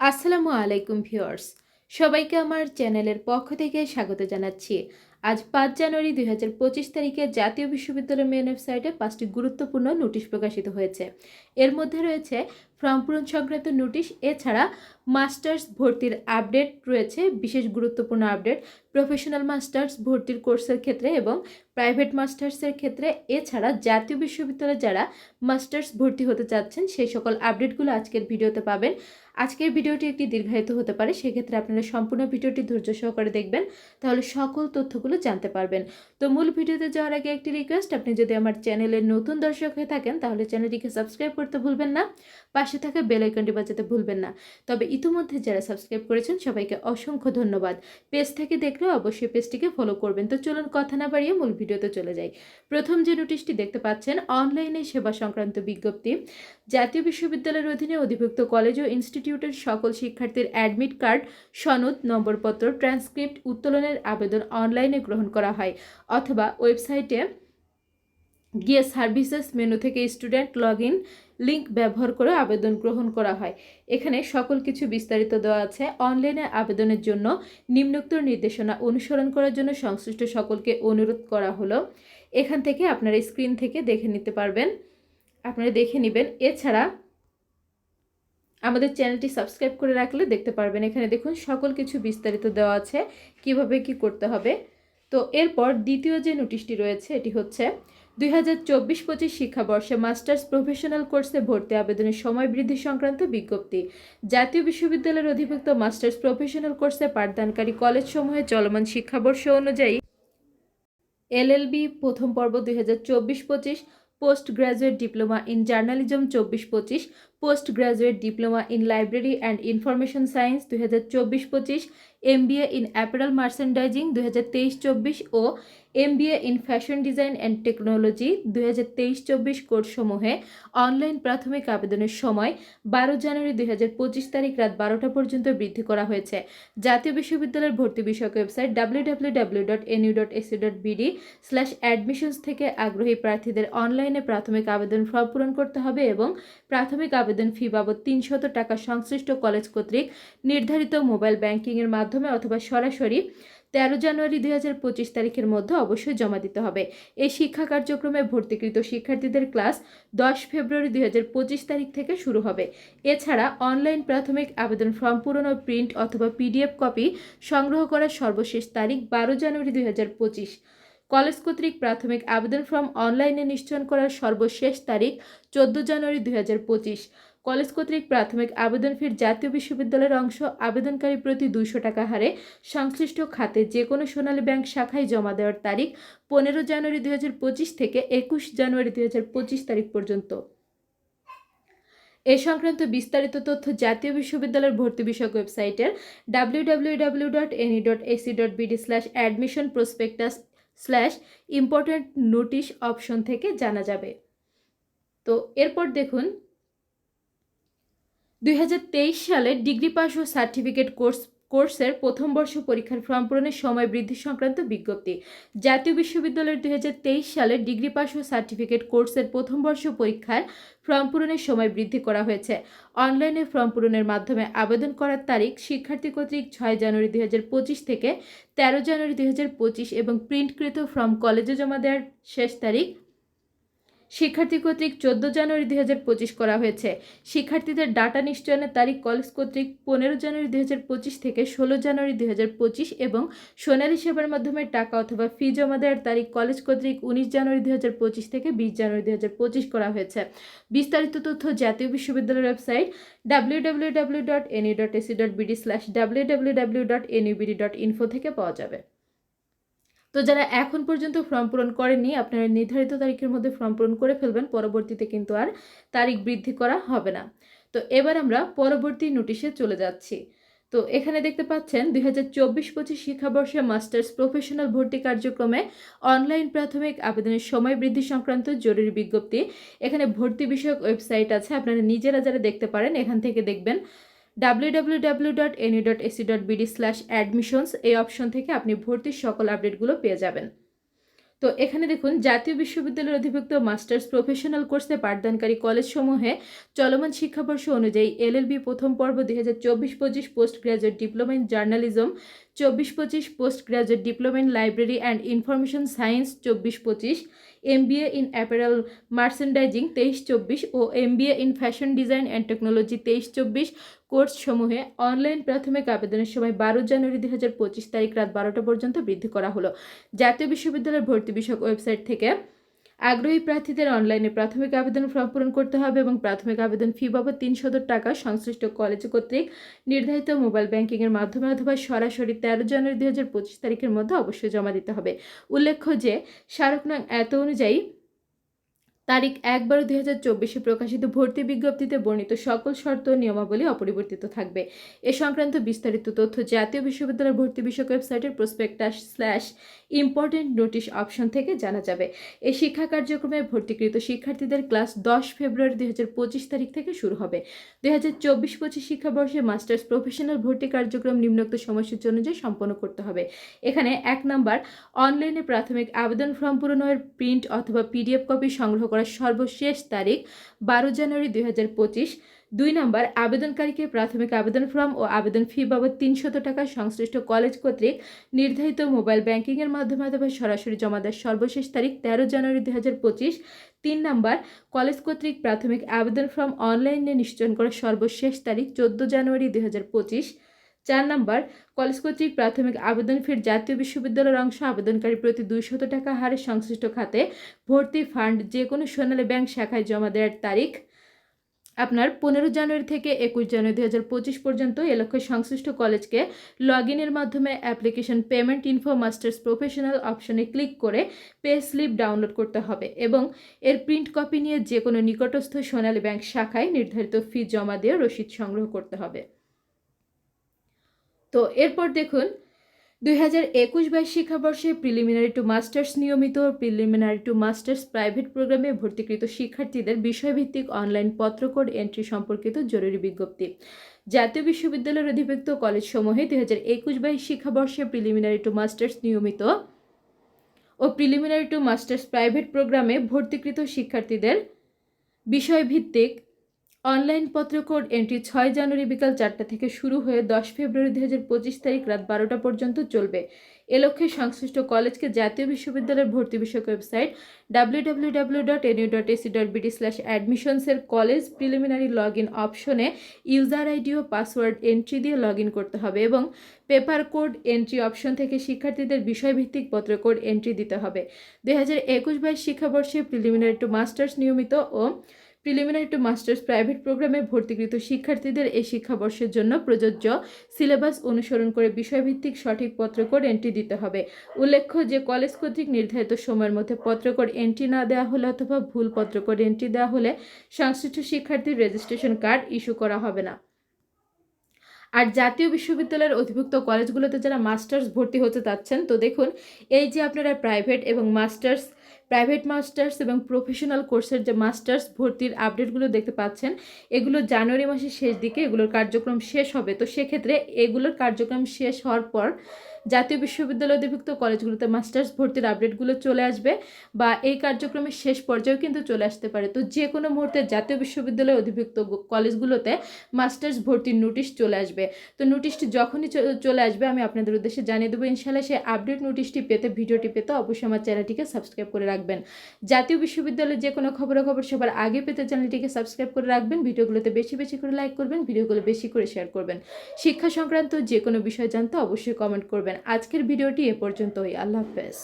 আসসালামু আলাইকুম ভিউয়ার্স, সবাইকে আমার চ্যানেলের পক্ষ থেকে স্বাগত জানাচ্ছি। আজ 5 জানুয়ারি 2025 তারিখে জাতীয় বিশ্ববিদ্যালয়ের মেন ওয়েবসাইটে 5টি গুরুত্বপূর্ণ নোটিশ প্রকাশিত হয়েছে। এর মধ্যে রয়েছে ফর্ম পূরণ সংক্রান্ত নোটিশ, এছাড়া মাস্টার্স ভর্তির আপডেট রয়েছে, বিশেষ গুরুত্বপূর্ণ আপডেট প্রফেশনাল মাস্টার্স ভর্তির কোর্সের ক্ষেত্রে এবং প্রাইভেট মাস্টার্সের ক্ষেত্রে। এছাড়া জাতীয় বিশ্ববিদ্যালয়ে যারা মাস্টার্স ভর্তি হতে চাচ্ছেন সেই সকল আপডেটগুলো আজকের ভিডিওতে পাবেন। আজকের ভিডিওটি একটি দীর্ঘায়িত হতে পারে, সেক্ষেত্রে আপনারা সম্পূর্ণ ভিডিওটি ধৈর্য সহকারে দেখবেন, তাহলে সকল তথ্যগুলো জানতে পারবেন। তো মূল ভিডিওতে যাওয়ার আগে একটি রিকোয়েস্ট, আপনি যদি আমার চ্যানেলের নতুন দর্শক হয়ে থাকেন তাহলে চ্যানেলটিকে সাবস্ক্রাইব করতে ভুলবেন না, পাশে থাকা বেল আইকনটি বাজাতে ভুলবেন না। তবে ইতিমধ্যে যারা সাবস্ক্রাইব করেছেন সবাইকে অসংখ্য ধন্যবাদ। পেজ থেকে দেখলে অবশ্যই পেজটিকে ফলো করবেন। তো চলুন কথা না বাড়িয়ে মূল ভিডিওতে চলে যাই। প্রথম যে নোটিশটি দেখতে পাচ্ছেন, অনলাইনে সেবা সংক্রান্ত বিজ্ঞপ্তি। জাতীয় বিশ্ববিদ্যালয়ের অধীনে অধিভুক্ত কলেজ ও ইনস্টিটিউটের সকল শিক্ষার্থীর অ্যাডমিট কার্ড, সনদ, নম্বরপত্র, ট্রান্সক্রিপ্ট উত্তোলনের আবেদন অনলাইনে গ্রহণ করা হয়, অথবা ওয়েবসাইটে গিয়ে সার্ভিসেস মেনু থেকে স্টুডেন্ট লগ ইন লিঙ্ক ব্যবহার করে আবেদন গ্রহণ করা হয়। এখানে সকল কিছু বিস্তারিত দেওয়া আছে। অনলাইনে আবেদনের জন্য নিম্নোক্ত নির্দেশনা অনুসরণ করার জন্য সংশ্লিষ্ট সকলকে অনুরোধ করা হলো। এখান থেকে আপনারা স্ক্রিন থেকে দেখে নিতে পারবেন, আপনারা দেখে নেবেন। এছাড়া আমাদের চ্যানেলটি সাবস্ক্রাইব করে রাখলে দেখতে পারবেন। এখানে দেখুন সকল কিছু বিস্তারিত দেওয়া আছে, কিভাবে কি করতে হবে। তো এরপর দ্বিতীয় যে নোটিশটি রয়েছে এটি হচ্ছে 2024-25 শিক্ষাবর্ষে মাস্টার্স প্রফেশনাল কোর্সে ভর্তি আবেদনের সময় বৃদ্ধি সংক্রান্ত বিজ্ঞপ্তি। জাতীয় বিশ্ববিদ্যালয়ের অধিভুক্ত মাস্টার্স প্রফেশনাল কোর্সে পাঠদানকারী কলেজসমূহে চলমান শিক্ষাবর্ষ অনুযায়ী এলএলবি প্রথম পর্ব 2024-25, post graduate diploma in journalism 24-25, post graduate diploma in library and information science 2024-25, MBA in apparel merchandising 2023-24 ও MBA in fashion design and technology 2023-24 কোর্সসমূহে অনলাইন প্রাথমিক আবেদনের সময় 12 জানুয়ারি 2025 তারিখ রাত 12টা পর্যন্ত বৃদ্ধি করা হয়েছে। জাতীয় বিশ্ববিদ্যালয়ের ভর্তি বিষয়ক ওয়েবসাইট www.nu.ac.bd/admissions থেকে আগ্রহী প্রার্থীদের অনলাইনে প্রাথমিক আবেদন ফর্ম পূরণ করতে হবে এবং প্রাথমিক আবেদন ফি বাবদ 300 টাকা সংশ্লিষ্ট কলেজ কর্তৃক নির্ধারিত মোবাইল ব্যাংকিংয়ের মাধ্যমে অথবা সরাসরি 13 জানুয়ারি 2025 তারিখের মধ্যে অবশ্যই জমা দিতে হবে। এই শিক্ষা কার্যক্রমে ভর্তিকৃত শিক্ষার্থীদের ক্লাস 10 ফেব্রুয়ারি 2025 তারিখ থেকে শুরু হবে। এছাড়া অনলাইন প্রাথমিক আবেদন ফর্ম পূরণ ও প্রিন্ট অথবা পিডিএফ কপি সংগ্রহ করার সর্বশেষ তারিখ 12 জানুয়ারি 2025। কলেজ কর্তৃক প্রাথমিক আবেদন ফর্ম অনলাইনে নিশ্চয়ন করার সর্বশেষ তারিখ 14 জানুয়ারি 2025। কলেজ কর্তৃক প্রাথমিক আবেদন ফির জাতীয় বিশ্ববিদ্যালয়ের অংশ আবেদনকারী প্রতি 200 টাকা হারে সংশ্লিষ্ট খাতে যে কোনো সোনালী ব্যাংক শাখায় জমা দেওয়ার তারিখ 15 জানুয়ারি 2025 থেকে 21 জানুয়ারি 2025 তারিখ পর্যন্ত। এ সংক্রান্ত বিস্তারিত তথ্য জাতীয় বিশ্ববিদ্যালয়ের ভর্তি বিষয়ক ওয়েবসাইটের www.nu.ac.bd/admission/prospectus/important notice অপশন থেকে জানা যাবে। তো এরপর দেখুন 2023 সালে ডিগ্রি পাস ও সার্টিফিকেট কোর্সের প্রথম বর্ষ পরীক্ষার ফর্ম পূরণের সময় বৃদ্ধি সংক্রান্ত বিজ্ঞপ্তি। জাতীয় বিশ্ববিদ্যালয়ের 2023 সালে ডিগ্রি পাস ও সার্টিফিকেট কোর্সের প্রথম বর্ষ পরীক্ষার ফর্ম পূরণের সময় বৃদ্ধি করা হয়েছে। অনলাইনে ফর্ম পূরণের মাধ্যমে আবেদন করার তারিখ শিক্ষার্থী কর্তৃক 6 জানুয়ারি 2025 থেকে 13 জানুয়ারি 2025 এবং প্রিন্টকৃত ফর্ম কলেজে জমা দেওয়ার শেষ তারিখ শিক্ষার্থী কর্তৃক 14 জানুয়ারি 2025 করা হয়েছে। শিক্ষার্থীদের ডাটা নিশ্চয়নের তারিখ কলেজ কর্তৃক 15 জানুয়ারি 2025 থেকে 16 জানুয়ারি 2025 এবং সোনালী সেবার মাধ্যমে টাকা অথবা ফি জমা দেওয়ার তারিখ কলেজ কর্তৃক 19 জানুয়ারি 2025 থেকে 20 জানুয়ারি 2025 করা হয়েছে। বিস্তারিত তথ্য জাতীয় বিশ্ববিদ্যালয়ের ওয়েবসাইট www.nu.ac.bd/www.nubd.info থেকে পাওয়া যাবে। তো যারা এখন পর্যন্ত ফর্ম পূরণ করেননি, আপনারা নির্ধারিত তারিখের মধ্যে ফর্ম পূরণ করে ফেলবেন, পরবর্তীতে কিন্তু আর তারিখ বৃদ্ধি করা হবে না। তো এবার আমরা পরবর্তী নোটিশে চলে যাচ্ছি। তো এখানে দেখতে পাচ্ছেন 2024-25 শিক্ষাবর্ষে মাস্টার্স প্রফেশনাল ভর্তি কার্যক্রমে অনলাইন প্রাথমিক আবেদনের সময় বৃদ্ধি সংক্রান্ত জরুরি বিজ্ঞপ্তি। এখানে ভর্তি বিষয়ক ওয়েবসাইট আছে, আপনারা নিজেরা যারা দেখতে পারেন এখান থেকে দেখবেন। www.nu.ac.bd/admissions এই অপশন থেকে আপনি ভর্তির সকল আপডেটগুলো পেয়ে যাবেন। তো এখানে দেখুন জাতীয় বিশ্ববিদ্যালয়ের অধিভুক্ত মাস্টার্স প্রফেশনাল কোর্সে পাঠদানকারী কলেজসমূহে চলমান শিক্ষাবর্ষ অনুযায়ী এলএলবি প্রথম পর্ব 2024-25 post graduate diploma in journalism, 24-25 post graduate diploma in library and information science, 24-25 MBA in apparel merchandising, 23-24 ও MBA in fashion design and technology, 23-24 কোর্সসমূহে অনলাইন প্রাথমিক আবেদনের সময় 12 জানুয়ারি 2025 তারিখ রাত 12টা পর্যন্ত বৃদ্ধি করা হলো। জাতীয় বিশ্ববিদ্যালয়ের ভর্তি বিষয়ক ওয়েবসাইট থেকে আগ্রহী প্রার্থীদের অনলাইনে প্রাথমিক আবেদন ফর্ম পূরণ করতে হবে এবং প্রাথমিক আবেদন ফি বাবদ 300 টাকা সংশ্লিষ্ট কলেজ কর্তৃক নির্ধারিত মোবাইল ব্যাংকিংয়ের মাধ্যমে অথবা সরাসরি 13 জানুয়ারি 2025 তারিখের মধ্যে অবশ্যই জমা দিতে হবে। উল্লেখ্য যে স্মারক নং এত অনুযায়ী তারিখ 1/12/2024 প্রকাশিত ভর্তি বিজ্ঞপ্তিতে বর্ণিত সকল শর্ত ও নিয়মাবলী অপরিবর্তিত থাকবে। এ সংক্রান্ত বিস্তারিত তথ্য জাতীয় বিশ্ববিদ্যালয়ের ভর্তি বিষয়ক ওয়েবসাইটের প্রসপেক্টাস/ইম্পর্টেন্ট নোটিশ অপশন থেকে জানা যাবে। এই শিক্ষা কার্যক্রমে ভর্তিকৃত শিক্ষার্থীদের ক্লাস 10 ফেব্রুয়ারি 2025 তারিখ থেকে শুরু হবে। 2024-25 শিক্ষাবর্ষে মাস্টার্স প্রফেশনাল ভর্তি কার্যক্রম নিম্নোক্ত সময়সূচি অনুযায়ী সম্পন্ন করতে হবে। এখানে 1 নম্বর, অনলাইনে প্রাথমিক আবেদন ফর্ম পূরণের প্রিন্ট অথবা PDF কপি সংগ্রহ করার সর্বশেষ তারিখ 12 জানুয়ারি 2025। 2 নম্বর, আবেদনকারীকে প্রাথমিক আবেদন ফর্ম ও আবেদন ফি বাবদ 300 টাকা সংশ্লিষ্ট কলেজ কর্তৃক নির্ধারিত মোবাইল ব্যাংকিংয়ের মাধ্যমে অথবা সরাসরি জমা দেওয়ার সর্বশেষ তারিখ 13 জানুয়ারি 2025। 3 নম্বর, কলেজ কর্তৃক প্রাথমিক আবেদন ফর্ম অনলাইনে নিশ্চয়ন করার সর্বশেষ তারিখ 14 জানুয়ারি 2025। 4 নম্বর, কলেজ কর্তৃক প্রাথমিক আবেদন ফির জাতীয় বিশ্ববিদ্যালয়ের অংশ আবেদনকারী প্রতি 200 টাকা হারে সংশ্লিষ্ট খাতে ভর্তি ফান্ড যে কোনো সোনালী ব্যাংক শাখায় জমা দেওয়ার তারিখ আপনার 15 জানুয়ারি থেকে 21 জানুয়ারি 2025 পর্যন্ত এ লক্ষ্যে সংশ্লিষ্ট কলেজকে লগ ইনের মাধ্যমে application payment info masters professional অপশনে ক্লিক করে পে স্লিপ ডাউনলোড করতে হবে এবং এর প্রিন্ট কপি নিয়ে যে কোনো নিকটস্থ সোনালী ব্যাংক শাখায় নির্ধারিত ফি জমা দিয়ে রসিদ সংগ্রহ করতে হবে। তো এরপর দেখুন 2021-22 শিক্ষাবর্ষে প্রিলিমিনারি টু মাস্টার্স নিয়মিত প্রিলিমিনারি টু মাস্টার্স প্রাইভেট প্রোগ্রামে ভর্তিকৃত শিক্ষার্থীদের বিষয়ভিত্তিক অনলাইন পত্রকোড এন্ট্রি সম্পর্কিত জরুরি বিজ্ঞপ্তি। জাতীয় বিশ্ববিদ্যালয়ের অধিভুক্ত কলেজসমূহে 2021-22 শিক্ষাবর্ষে প্রিলিমিনারি টু মাস্টার্স নিয়মিত ও প্রিলিমিনারি টু মাস্টার্স প্রাইভেট প্রোগ্রামে ভর্তিকৃত শিক্ষার্থীদের বিষয়ভিত্তিক অনলাইন পত্রকোড এন্ট্রি 6 জানুয়ারি বিকাল 4টা থেকে শুরু হয়ে 10 ফেব্রুয়ারি 2025 তারিখ রাত 12টা পর্যন্ত চলবে। এ লক্ষ্যে সংশ্লিষ্ট কলেজকে জাতীয় বিশ্ববিদ্যালয়ের ভর্তি বিষয়ক ওয়েবসাইট www.nu.ac.bd/admissions এর কলেজ প্রিলিমিনারি লগ ইন অপশনে ইউজার আইডি ও পাসওয়ার্ড এন্ট্রি দিয়ে লগ ইন করতে হবে এবং পেপার কোড এন্ট্রি অপশন থেকে শিক্ষার্থীদের বিষয়ভিত্তিক পত্রকোড এন্ট্রি দিতে হবে। 2021-22 শিক্ষাবর্ষে প্রিলিমিনারি টু মাস্টার্স নিয়মিত ও প্রিলিমিনারি টু মাস্টার্স প্রাইভেট প্রোগ্রামে ভর্তিকৃত শিক্ষার্থীদের এই শিক্ষাবর্ষের জন্য প্রযোজ্য সিলেবাস অনুসরণ করে বিষয়ভিত্তিক সঠিক পত্রকোড এন্ট্রি দিতে হবে। উল্লেখ্য যে কলেজ কর্তৃক নির্ধারিত সময়ের মধ্যে পত্রকোড এন্ট্রি না দেওয়া হলে অথবা ভুল পত্রকোড এন্ট্রি দেওয়া হলে সংশ্লিষ্ট শিক্ষার্থীর রেজিস্ট্রেশন কার্ড ইস্যু করা হবে না। আর জাতীয় বিশ্ববিদ্যালয়ের অধিভুক্ত কলেজগুলোতে যারা মাস্টার্স ভর্তি হতে চাচ্ছেন, তো দেখুন এই যে আপনারা প্রাইভেট মাস্টার্স এবং প্রফেশনাল কোর্সের যে মাস্টার্স ভর্তির আপডেটগুলো দেখতে পাচ্ছেন, এগুলো জানুয়ারি মাসের শেষ দিকে এগুলোর কার্যক্রম শেষ হবে। তো সেক্ষেত্রে এগুলোর কার্যক্রম শেষ হওয়ার পর জাতীয় বিশ্ববিদ্যালয় অধিভুক্ত কলেজগুলোতে মাস্টার্স ভর্তির আপডেটগুলো চলে আসবে বা এই কার্যক্রমের শেষ পর্যায়েও কিন্তু চলে আসতে পারে। তো যে কোনো মুহূর্তে জাতীয় বিশ্ববিদ্যালয় অধিভুক্ত কলেজগুলোতে মাস্টার্স ভর্তির নোটিশ চলে আসবে। তো নোটিশটি যখনই চলে আসবে আমি আপনাদের উদ্দেশ্যে জানিয়ে দেবো। ইনশাআল্লাহ সেই আপডেট নোটিশটি পেতে, ভিডিওটি পেতে অবশ্যই আমার চ্যানেলটিকে সাবস্ক্রাইব করে রাখবেন। জাতীয় বিশ্ববিদ্যালয়ের যে কোনো খবরাখবর সবার আগে পেতে চ্যানেলটিকে সাবস্ক্রাইব করে রাখবেন। ভিডিওগুলোতে বেশি বেশি করে লাইক করবেন, ভিডিওগুলো বেশি করে শেয়ার করবেন। শিক্ষা সংক্রান্ত যে কোনো বিষয় জানতে অবশ্যই কমেন্ট করবেন। আজকের ভিডিওটি এ পর্যন্তই। আল্লাহ হাফেজ।